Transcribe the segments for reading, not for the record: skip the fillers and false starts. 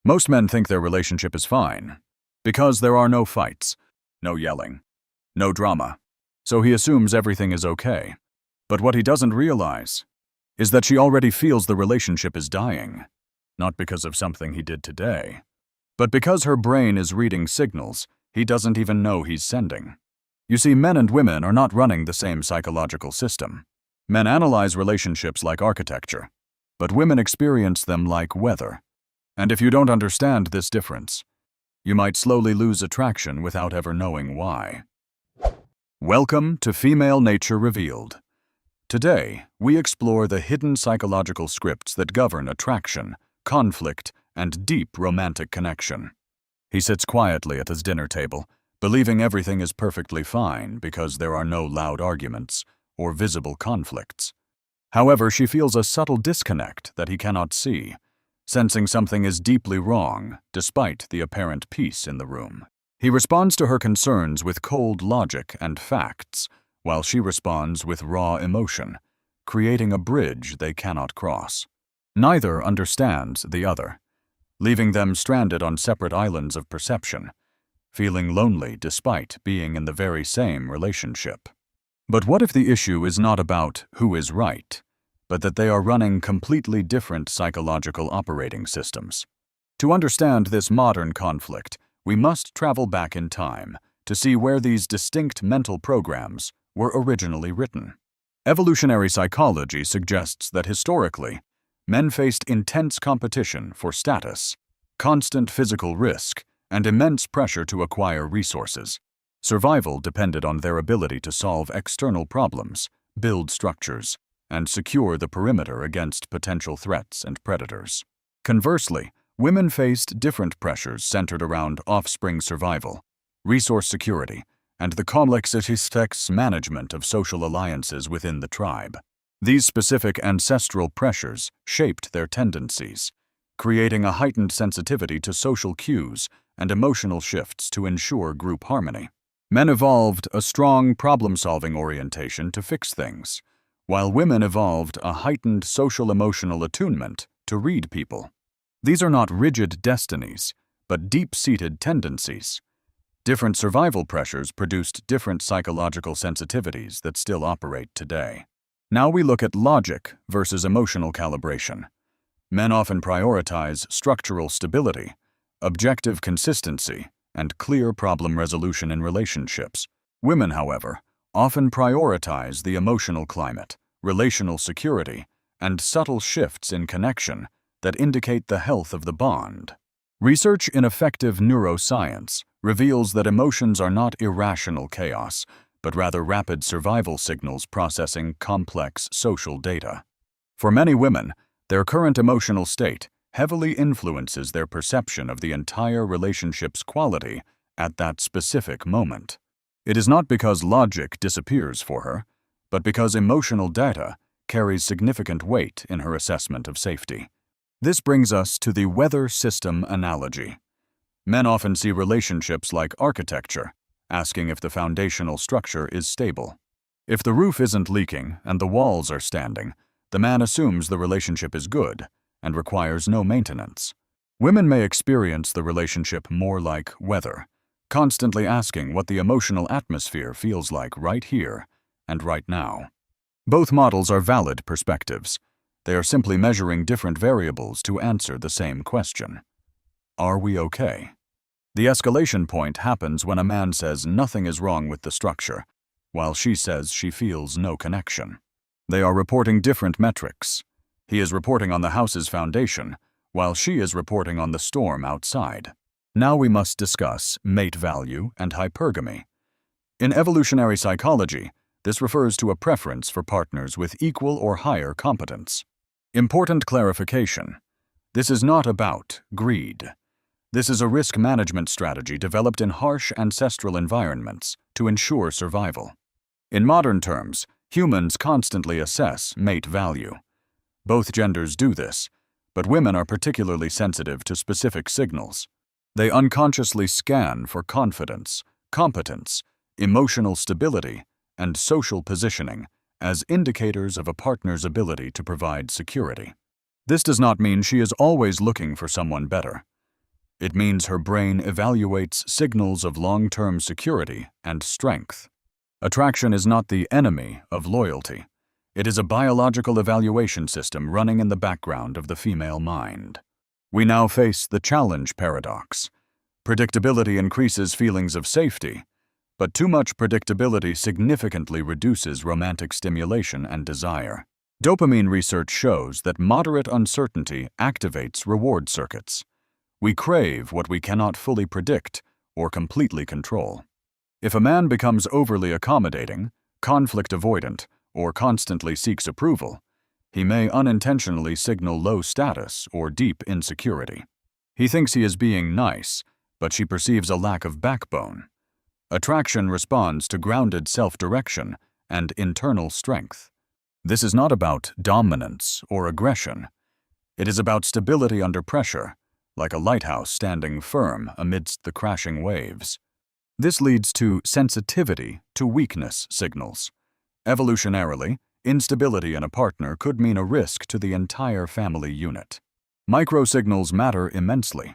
Most men think their relationship is fine, because there are no fights, no yelling, no drama. So he assumes everything is okay. But what he doesn't realize is that she already feels the relationship is dying, not because of something he did today, but because her brain is reading signals he doesn't even know he's sending. You see, men and women are not running the same psychological system. Men analyze relationships like architecture, but women experience them like weather. And if you don't understand this difference, you might slowly lose attraction without ever knowing why. Welcome to Female Nature Revealed. Today, we explore the hidden psychological scripts that govern attraction, conflict, and deep romantic connection. He sits quietly at his dinner table, believing everything is perfectly fine because there are no loud arguments or visible conflicts. However, she feels a subtle disconnect that he cannot see, sensing something is deeply wrong despite the apparent peace in the room. He responds to her concerns with cold logic and facts, while she responds with raw emotion, creating a bridge they cannot cross. Neither understands the other, leaving them stranded on separate islands of perception, feeling lonely despite being in the very same relationship. But what if the issue is not about who is right, but that they are running completely different psychological operating systems? To understand this modern conflict, we must travel back in time to see where these distinct mental programs were originally written. Evolutionary psychology suggests that historically, men faced intense competition for status, constant physical risk, and immense pressure to acquire resources. Survival depended on their ability to solve external problems, build structures, and secure the perimeter against potential threats and predators. Conversely, women faced different pressures centered around offspring survival, resource security, and the complex management of social alliances within the tribe. These specific ancestral pressures shaped their tendencies, creating a heightened sensitivity to social cues and emotional shifts to ensure group harmony. Men evolved a strong problem-solving orientation to fix things, while women evolved a heightened social-emotional attunement to read people. These are not rigid destinies, but deep-seated tendencies. Different survival pressures produced different psychological sensitivities that still operate today. Now we look at logic versus emotional calibration. Men often prioritize structural stability, objective consistency, and clear problem resolution in relationships. Women, however, often prioritize the emotional climate, relational security, and subtle shifts in connection that indicate the health of the bond. Research in affective neuroscience reveals that emotions are not irrational chaos, but rather rapid survival signals processing complex social data. For many women, their current emotional state heavily influences their perception of the entire relationship's quality at that specific moment. It is not because logic disappears for her, but because emotional data carries significant weight in her assessment of safety. This brings us to the weather system analogy. Men often see relationships like architecture, asking if the foundational structure is stable. If the roof isn't leaking and the walls are standing, the man assumes the relationship is good and requires no maintenance. Women may experience the relationship more like weather, constantly asking what the emotional atmosphere feels like right here and right now. Both models are valid perspectives. They are simply measuring different variables to answer the same question. Are we okay? The escalation point happens when a man says nothing is wrong with the structure, while she says she feels no connection. They are reporting different metrics. He is reporting on the house's foundation, while she is reporting on the storm outside. Now we must discuss mate value and hypergamy. In evolutionary psychology, this refers to a preference for partners with equal or higher competence. Important clarification: this is not about greed. This is a risk management strategy developed in harsh ancestral environments to ensure survival. In modern terms, humans constantly assess mate value. Both genders do this, but women are particularly sensitive to specific signals. They unconsciously scan for confidence, competence, emotional stability, and social positioning as indicators of a partner's ability to provide security. This does not mean she is always looking for someone better. It means her brain evaluates signals of long-term security and strength. Attraction is not the enemy of loyalty. It is a biological evaluation system running in the background of the female mind. We now face the challenge paradox. Predictability increases feelings of safety, but too much predictability significantly reduces romantic stimulation and desire. Dopamine research shows that moderate uncertainty activates reward circuits. We crave what we cannot fully predict or completely control. If a man becomes overly accommodating, conflict avoidant, or constantly seeks approval, he may unintentionally signal low status or deep insecurity. He thinks he is being nice, but she perceives a lack of backbone. Attraction responds to grounded self-direction and internal strength. This is not about dominance or aggression. It is about stability under pressure, like a lighthouse standing firm amidst the crashing waves. This leads to sensitivity to weakness signals. Evolutionarily, instability in a partner could mean a risk to the entire family unit. Microsignals matter immensely.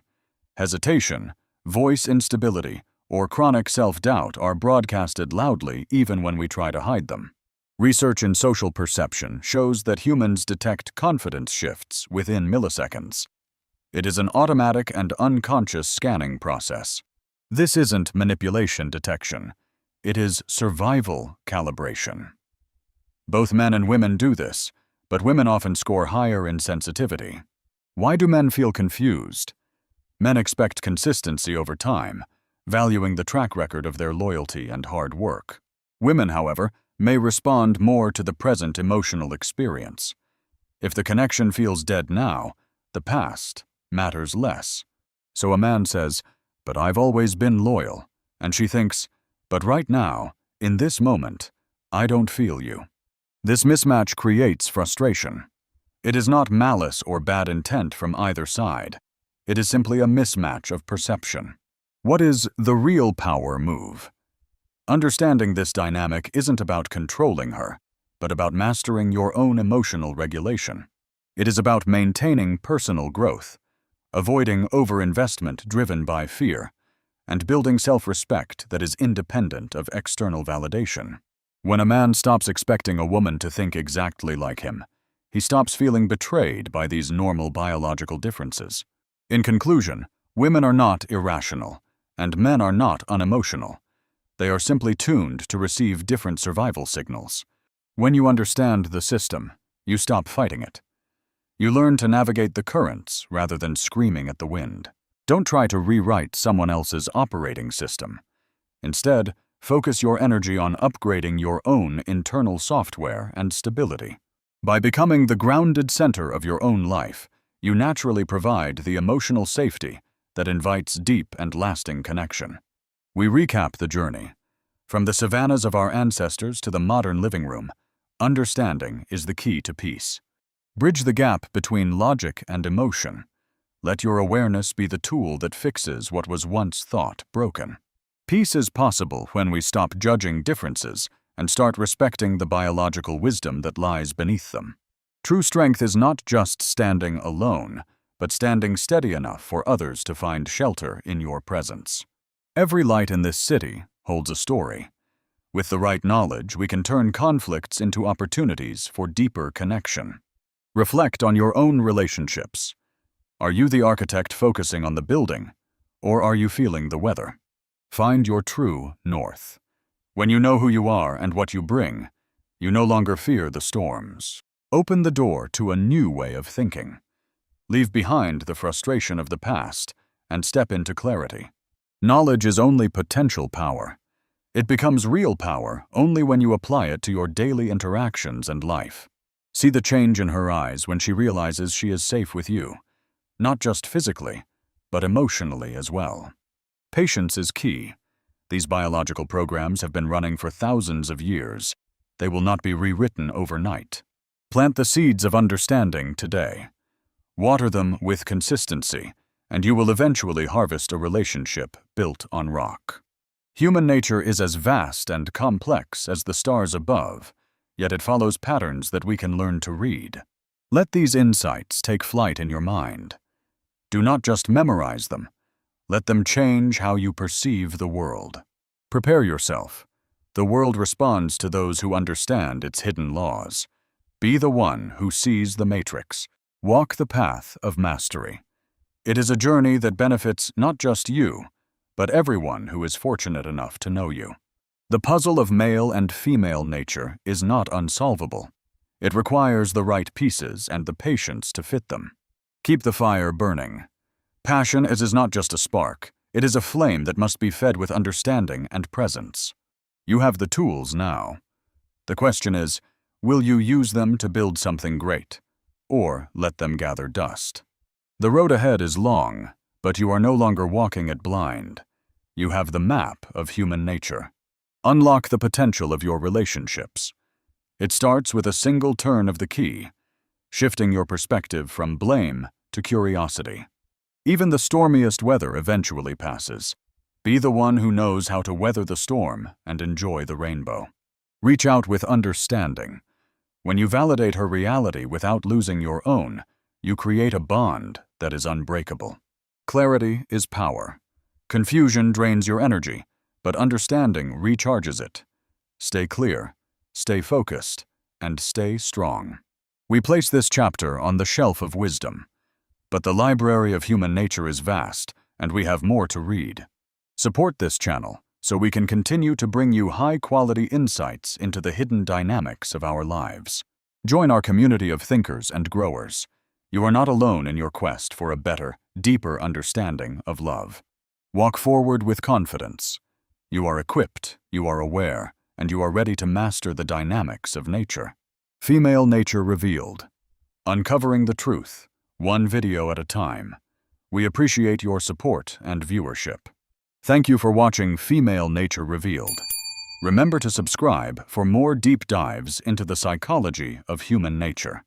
Hesitation, voice instability, or chronic self-doubt are broadcasted loudly even when we try to hide them. Research in social perception shows that humans detect confidence shifts within milliseconds. It is an automatic and unconscious scanning process. This isn't manipulation detection. It is survival calibration. Both men and women do this, but women often score higher in sensitivity. Why do men feel confused? Men expect consistency over time, valuing the track record of their loyalty and hard work. Women, however, may respond more to the present emotional experience. If the connection feels dead now, the past matters less. So a man says, "But I've always been loyal," and she thinks, "But right now, in this moment, I don't feel you." This mismatch creates frustration. It is not malice or bad intent from either side. It is simply a mismatch of perception. What is the real power move? Understanding this dynamic isn't about controlling her, but about mastering your own emotional regulation. It is about maintaining personal growth, avoiding overinvestment driven by fear, and building self-respect that is independent of external validation. When a man stops expecting a woman to think exactly like him, he stops feeling betrayed by these normal biological differences. In conclusion, women are not irrational, and men are not unemotional. They are simply tuned to receive different survival signals. When you understand the system, you stop fighting it. You learn to navigate the currents rather than screaming at the wind. Don't try to rewrite someone else's operating system. Instead, focus your energy on upgrading your own internal software and stability. By becoming the grounded center of your own life, you naturally provide the emotional safety that invites deep and lasting connection. We recap the journey. From the savannas of our ancestors to the modern living room, understanding is the key to peace. Bridge the gap between logic and emotion. Let your awareness be the tool that fixes what was once thought broken. Peace is possible when we stop judging differences and start respecting the biological wisdom that lies beneath them. True strength is not just standing alone, but standing steady enough for others to find shelter in your presence. Every light in this city holds a story. With the right knowledge, we can turn conflicts into opportunities for deeper connection. Reflect on your own relationships. Are you the architect focusing on the building, or are you feeling the weather? Find your true north. When you know who you are and what you bring, you no longer fear the storms. Open the door to a new way of thinking. Leave behind the frustration of the past and step into clarity. Knowledge is only potential power. It becomes real power only when you apply it to your daily interactions and life. See the change in her eyes when she realizes she is safe with you, not just physically, but emotionally as well. Patience is key. These biological programs have been running for thousands of years. They will not be rewritten overnight. Plant the seeds of understanding today. Water them with consistency, and you will eventually harvest a relationship built on rock. Human nature is as vast and complex as the stars above, yet it follows patterns that we can learn to read. Let these insights take flight in your mind. Do not just memorize them, Let them change how you perceive the world. Prepare yourself. The world responds to those who understand its hidden laws. Be the one who sees the matrix. Walk the path of mastery. It is a journey that benefits not just you, but everyone who is fortunate enough to know you. The puzzle of male and female nature is not unsolvable. It requires the right pieces and the patience to fit them. Keep the fire burning. Passion is not just a spark. It is a flame that must be fed with understanding and presence. You have the tools now. The question is, will you use them to build something great, or let them gather dust? The road ahead is long, but you are no longer walking it blind. You have the map of human nature. Unlock the potential of your relationships. It starts with a single turn of the key, shifting your perspective from blame to curiosity. Even the stormiest weather eventually passes. Be the one who knows how to weather the storm and enjoy the rainbow. Reach out with understanding. When you validate her reality without losing your own, you create a bond that is unbreakable. Clarity is power. Confusion drains your energy, but understanding recharges it. Stay clear, stay focused, and stay strong. We place this chapter on the shelf of wisdom, but the library of human nature is vast, and we have more to read. Support this channel so we can continue to bring you high-quality insights into the hidden dynamics of our lives. Join our community of thinkers and growers. You are not alone in your quest for a better, deeper understanding of love. Walk forward with confidence. You are equipped, you are aware, and you are ready to master the dynamics of nature. Female Nature Revealed. Uncovering the truth, one video at a time. We appreciate your support and viewership. Thank you for watching Female Nature Revealed. Remember to subscribe for more deep dives into the psychology of human nature.